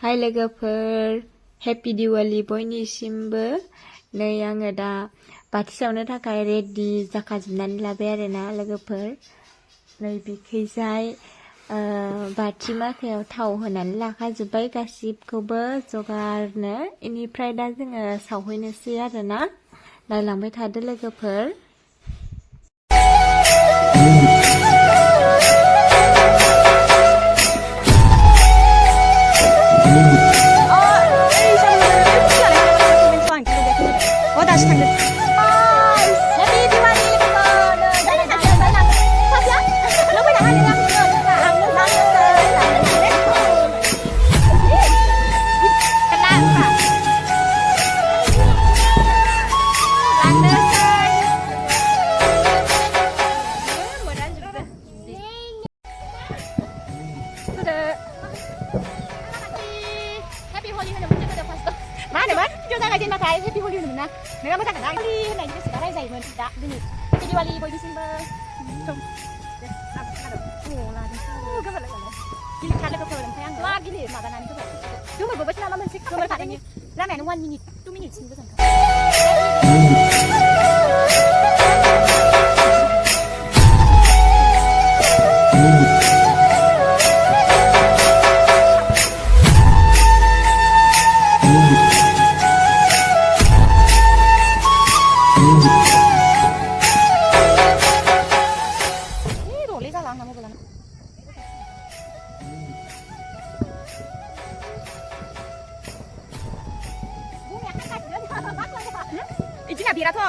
Hai लोगोफोर happy Diwali बयनिसिमबो नै आङो दा बाथि सावनो थाखाय रेडि जाखाजोबनानै लाबाय आरोना लोगोफोर नै बिखैजाय बाथि माखायाव थाव होनानै लाखाजोब्बाय गासिबखौबो जगारनो इनिफ्राय दा जोङो सावहैनोसै आरोना नायलांबाय थादो लोगोफोर 다시 당근. Happy Diwali Happy Holi 하는 문제가 됐어. 많으면 조사가 된 마카이 해피 홀리는 문나 내가 못하는 나 홀리 하나 이제 시간 하자 이번 진짜 눈이 디디왈리 보이신버 좀 cái vật này cái lịch khát là có phơi làm phang loa cái gì mà cái này cái vật chúng mình vừa mới làm mình xích chúng mình phải như ra mẹ nó ngoan như tu mình xin cái gì 이진아 비라토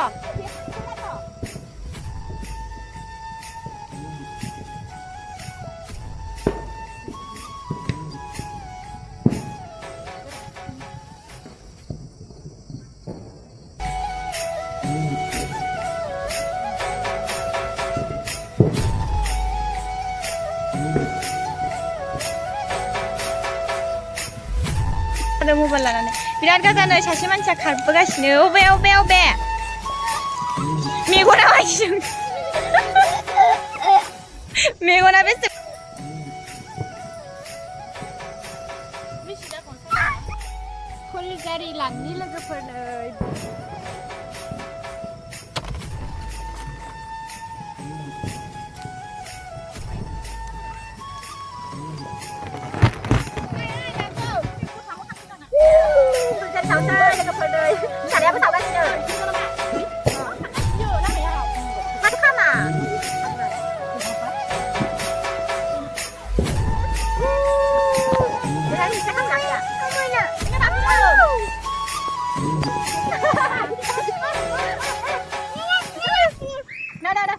너무 발라나네. 비란 가자는 자시만차 갈쁘가시네. 오베. 미고나 와시죠. 미고나 베스. 콜자리 랑니 lögöफोरनोय cháu chơi được phần đời chả lẽ có cháu đang chơi bắt khăm à cái này mình sẽ không đánh à không ơi nè cái bắt đâu đâu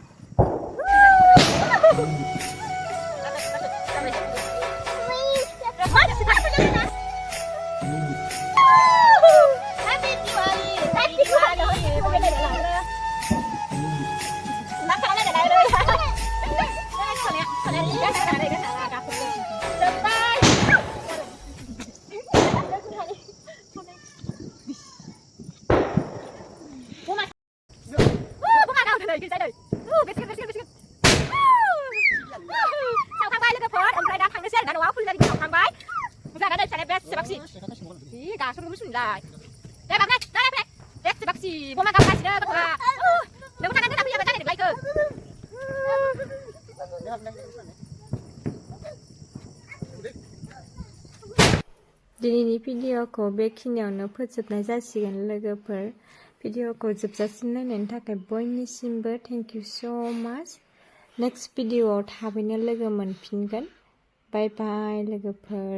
sao thang bay lên cái phố ông đây đang thang cái xe đã áo phun ra đi thang bay ra đây chạy best bác sĩ ý cả số đúng là đây bác này đây best bác sĩ bố mà gặp bác sĩ đó là nếu thang này bây giờ thang này được lấy cơ दिनैनि भिडिअखौ बेखिनियावनो फोजोबनाय जासिगोन लोगोफोर भिडिअखौ जोबजासिम नायनायनि थाखाय बयनिसिमबो थेंक इउ स' माच नेक्स्ट भिडिअआव थाबैनो लोगो मोनफिनगोन बाय बाय लोगोफोर